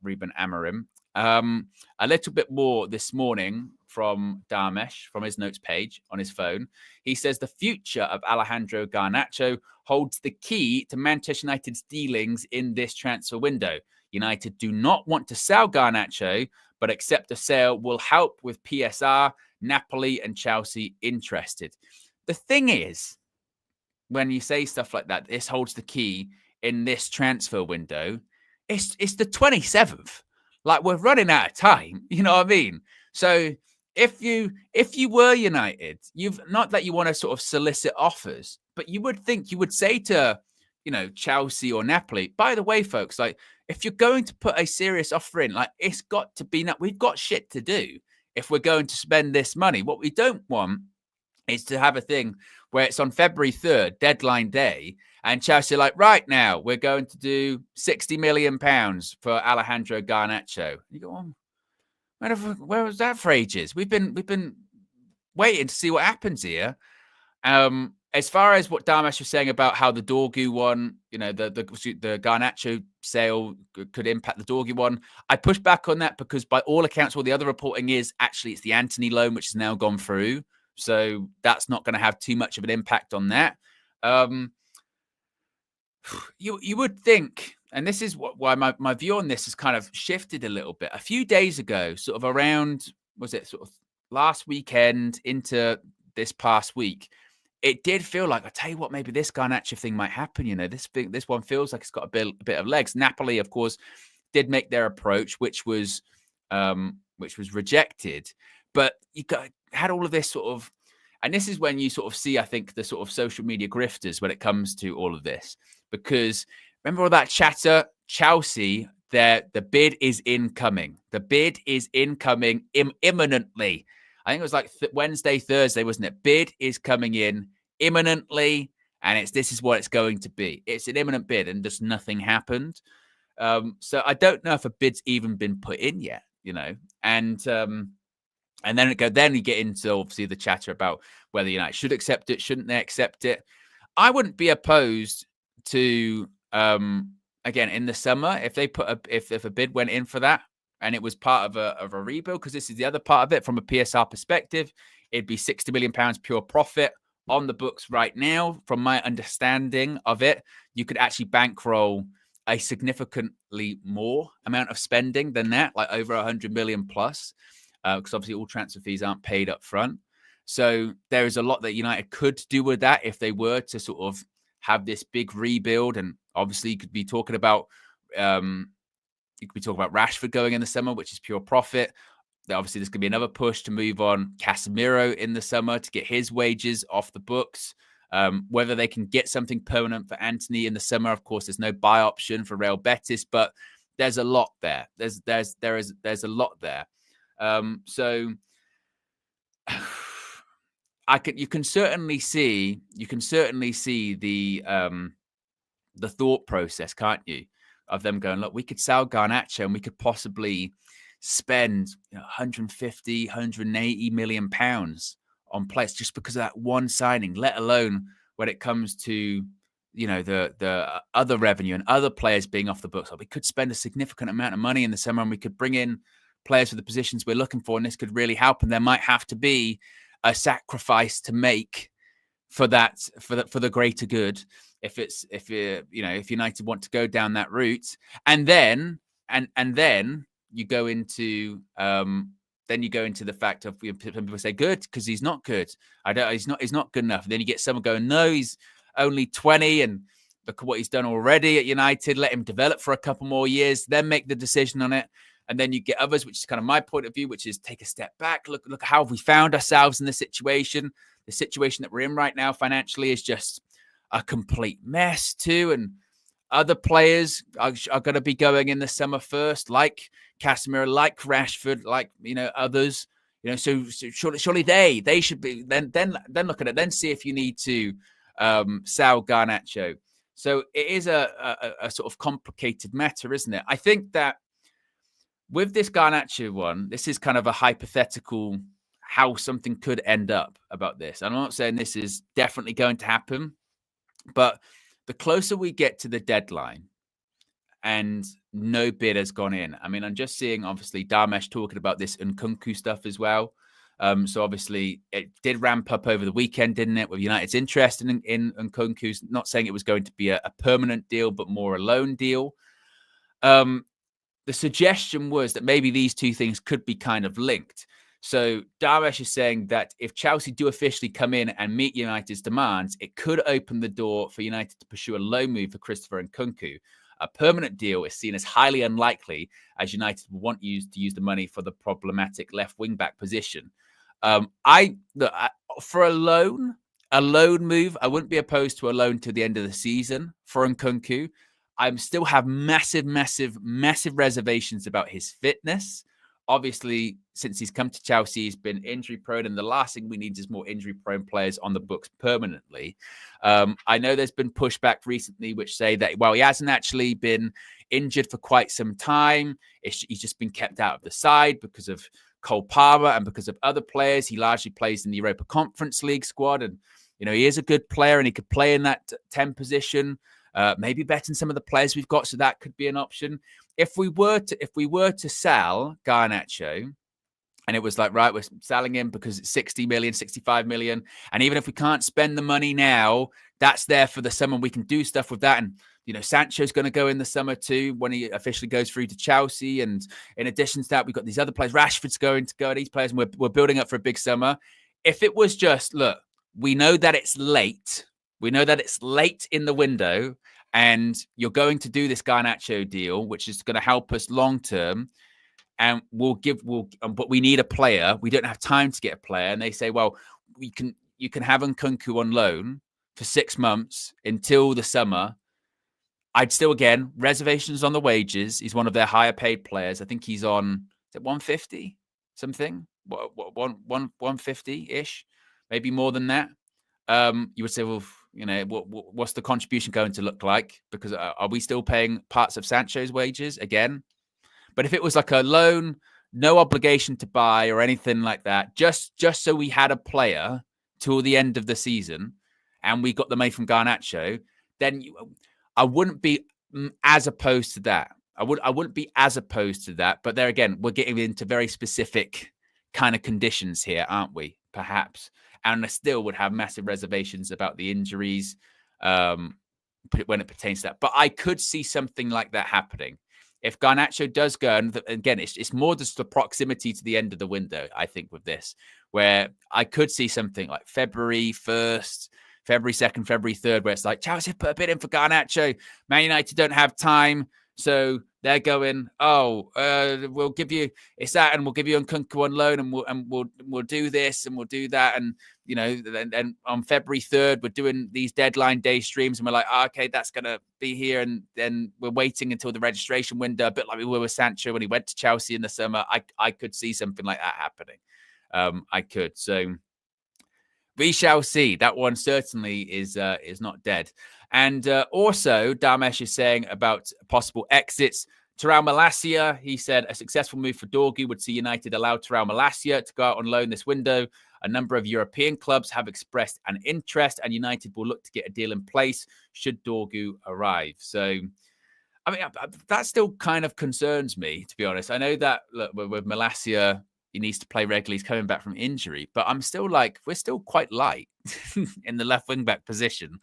Ruben Amorim. A little bit more this morning from Darmesh, from his notes page on his phone. He says the future of Alejandro Garnacho holds the key to Manchester United's dealings in this transfer window. United do not want to sell Garnacho, but accept a sale will help with PSR, Napoli and Chelsea interested. The thing is, when you say stuff like that, this holds the key in this transfer window, it's the 27th. Like, we're running out of time. You know what I mean? So if you were United, you've not that you want to sort of solicit offers, but you would think you would say to, Chelsea or Napoli, by the way, folks, like if you're going to put a serious offer in, like it's got to be we've got shit to do if we're going to spend this money. What we don't want is to have a thing where it's on February 3rd, deadline day, and Chelsea are like, right now, we're going to do £60 million for Alejandro Garnacho. You go, where was that for ages? We've been waiting to see what happens here. As far as what Darmesh was saying about how the Dorgu one, the Garnacho sale could impact the Dorgu one, I pushed back on that because by all accounts, all the other reporting is actually it's the Anthony loan, which has now gone through. So that's not going to have too much of an impact on that. You would think, and this is why my view on this has kind of shifted a little bit. A few days ago, sort of around, was it sort of last weekend into this past week, it did feel like, I tell you what, maybe this Garnacho thing might happen. This one feels like it's got a bit of legs. Napoli, of course, did make their approach, which was rejected. But had all of this sort of, and this is when you sort of see, I think, the sort of social media grifters when it comes to all of this. Because remember all that chatter? Chelsea, the bid is incoming. The bid is incoming imminently. I think it was like Wednesday, Thursday, wasn't it? Bid is coming in imminently, and this is what it's going to be. It's an imminent bid, and just nothing happened. So I don't know if a bid's even been put in yet, and then you get into obviously the chatter about whether United should accept it, shouldn't they accept it. I wouldn't be opposed to again in the summer if they if a bid went in for that and it was part of a rebuild, because this is the other part of it from a PSR perspective. It'd be £60 million pure profit on the books right now. From my understanding of it, you could actually bankroll a significantly more amount of spending than that, like over 100 million plus, because obviously all transfer fees aren't paid up front. So there is a lot that United could do with that if they were to sort of have this big rebuild. And obviously you could be talking about Rashford going in the summer, which is pure profit. Obviously there's going to be another push to move on Casemiro in the summer to get his wages off the books. Whether they can get something permanent for Anthony in the summer, of course, there's no buy option for Real Betis, but there's a lot there. There's a lot there. So you can certainly see the thought process, can't you, of them going, look, we could sell Garnacho and we could possibly spend 150, 180 million pounds on players just because of that one signing, let alone when it comes to the other revenue and other players being off the books. We could spend a significant amount of money in the summer and we could bring in players for the positions we're looking for, and this could really help. And there might have to be a sacrifice to make for that, for the greater good, if United want to go down that route. And then you go into the fact of some people say good because he's not good. He's not good enough. And then you get someone going, no, he's only 20 and look at what he's done already at United. Let him develop for a couple more years, then make the decision on it. And then you get others, which is kind of my point of view, which is take a step back. Look how have we found ourselves in this situation. The situation that we're in right now financially is just a complete mess too. And other players are going to be going in the summer first, like Casemiro, like Rashford, like others. So surely they should be then look at it, then see if you need to sell Garnacho. So it is a sort of complicated matter, isn't it? I think that with this Garnacho one, this is kind of a hypothetical how something could end up about this. I'm not saying this is definitely going to happen, but the closer we get to the deadline and no bid has gone in, I mean, I'm just seeing, obviously, Darmesh talking about this Nkunku stuff as well. So obviously, it did ramp up over the weekend, didn't it, with United's interest in Nkunku. Not saying it was going to be a permanent deal, but more a loan deal. The suggestion was that maybe these two things could be kind of linked. So Darmesh is saying that if Chelsea do officially come in and meet United's demands, it could open the door for United to pursue a loan move for Christopher Nkunku. A permanent deal is seen as highly unlikely, as United want to use the money for the problematic left wing-back position. For a loan move, I wouldn't be opposed to a loan to the end of the season for Nkunku. I still have massive reservations about his fitness. Obviously, since he's come to Chelsea, he's been injury prone, and the last thing we need is more injury prone players on the books permanently. I know there's been pushback recently which say that, well, he hasn't actually been injured for quite some time. He's just been kept out of the side because of Cole Palmer and because of other players. He largely plays in the Europa Conference League squad, and he is a good player and he could play in that 10 position. Maybe betting some of the players we've got, so that could be an option. If we were to sell Garnacho, and it was like, right, we're selling him because it's 60 million, 65 million, and even if we can't spend the money now, that's there for the summer. We can do stuff with that, and Sancho's going to go in the summer too when he officially goes through to Chelsea. And in addition to that, we've got these other players. Rashford's going to go, and these players, and we're building up for a big summer. If it was just, look, we know that it's late. We know that it's late in the window, and you're going to do this Garnacho deal, which is going to help us long term. And but we need a player. We don't have time to get a player. And they say, well, you can have Nkunku on loan for 6 months until the summer. I'd still, again, reservations on the wages. He's one of their higher paid players. I think he's on, is it 150 something? 150-ish, maybe more than that. You would say, well, what's the contribution going to look like? Because are we still paying parts of Sancho's wages again? But if it was like a loan, no obligation to buy or anything like that, just so we had a player till the end of the season and we got the money from Garnacho, then I wouldn't be as opposed to that. I wouldn't be as opposed to that. But there again, we're getting into very specific kind of conditions here, aren't we? Perhaps. And I still would have massive reservations about the injuries when it pertains to that. But I could see something like that happening. If Garnacho does go, and again, it's more just the proximity to the end of the window, I think, with this, where I could see something like February 1st, February 2nd, February 3rd, where it's like, Chelsea put a bid in for Garnacho. Man United don't have time. So they're going, we'll give you it's that, and we'll give you Nkunku on loan, and we'll do this and we'll do that, and then on February 3rd we're doing these deadline day streams, and we're like, okay, that's gonna be here, and then we're waiting until the registration window, a bit like we were with Sancho when he went to Chelsea in the summer. I could see something like that happening. I could. So we shall see. That one certainly is not dead. And also, Damesh is saying about possible exits. Terrell Malacia, he said a successful move for Dorgu would see United allow Terrell Malacia to go out on loan this window. A number of European clubs have expressed an interest, and United will look to get a deal in place should Dorgu arrive. So, I mean, that still kind of concerns me, to be honest. I know that, look, with Malacia, he needs to play regularly. He's coming back from injury, but I'm still like, we're still quite light in the left wing back position.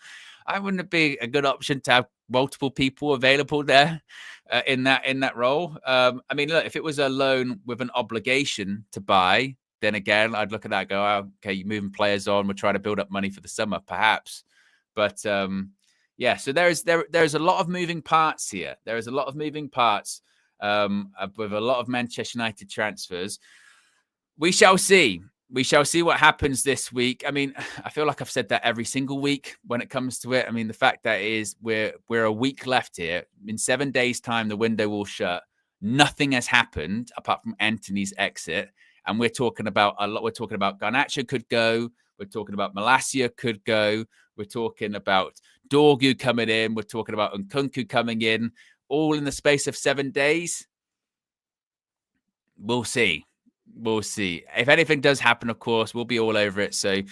I wouldn't it be a good option to have multiple people available there in that role? I mean, look, if it was a loan with an obligation to buy, then again, I'd look at that and go, oh, okay, you're moving players on. We're trying to build up money for the summer, perhaps. But yeah, so there's a lot of moving parts here. There is a lot of moving parts with a lot of Manchester United transfers. We shall see. We shall see what happens this week. I mean, I feel like I've said that every single week when it comes to it. I mean, the fact that is we're a week left here. In 7 days' time, the window will shut. Nothing has happened apart from Anthony's exit. And we're talking about a lot. We're talking about Garnacho could go. We're talking about Malacia could go. We're talking about Dorgu coming in. We're talking about Nkunku coming in. All in the space of 7 days. We'll see. We'll see. If anything does happen, of course, we'll be all over it. So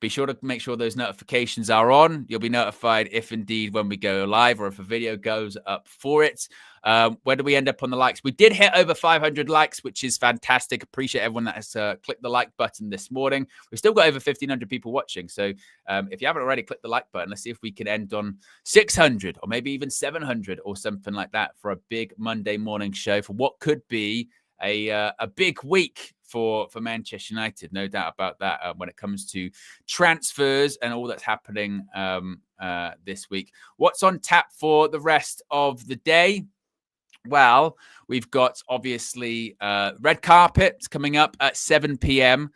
be sure to make sure those notifications are on. You'll be notified if indeed when we go live or if a video goes up for it. Where do we end up on the likes? We did hit over 500 likes, which is fantastic. Appreciate everyone that has clicked the like button this morning. We've still got over 1,500 people watching. So if you haven't already clicked the like button, let's see if we can end on 600 or maybe even 700 or something like that for a big Monday morning show for what could be a big week for Manchester United, no doubt about that, when it comes to transfers and all that's happening this week. What's on tap for the rest of the day? Well, we've got obviously red carpet coming up at 7 p.m.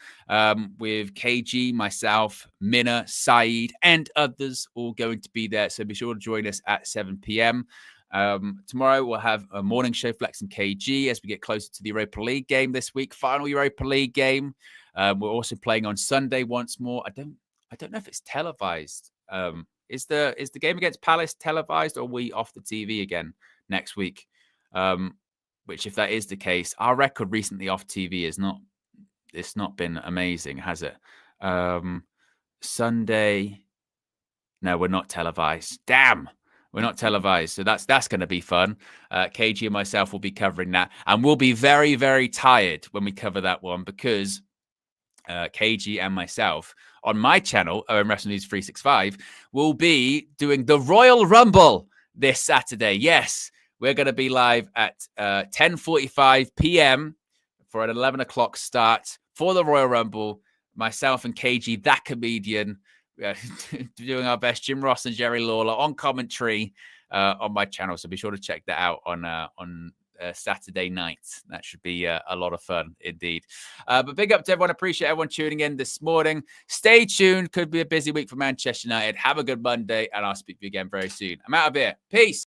With KG, myself, Minna, Saeed, and others all going to be there. So be sure to join us at 7 p.m. Tomorrow we'll have a morning show, Flex and KG, as we get closer to the Europa League game this week. Final Europa League game. We're also playing on Sunday once more. I don't know if it's televised. Is the game against Palace televised, or are we off the TV again next week? Which, if that is the case, our record recently off TV it's not been amazing, has it? Sunday, no, we're not televised. Damn, we're not televised. So that's going to be fun. KG and myself will be covering that, and we'll be very, very tired when we cover that one because KG and myself on my channel, OWEN Wrestling News 365, will be doing the Royal Rumble this Saturday. Yes. We're going to be live at 10:45 p.m. for an 11 o'clock start for the Royal Rumble. Myself and KG, that comedian, doing our best. Jim Ross and Jerry Lawler on commentary on my channel. So be sure to check that out on Saturday night. That should be a lot of fun indeed. But big up to everyone. Appreciate everyone tuning in this morning. Stay tuned. Could be a busy week for Manchester United. Have a good Monday, and I'll speak to you again very soon. I'm out of here. Peace.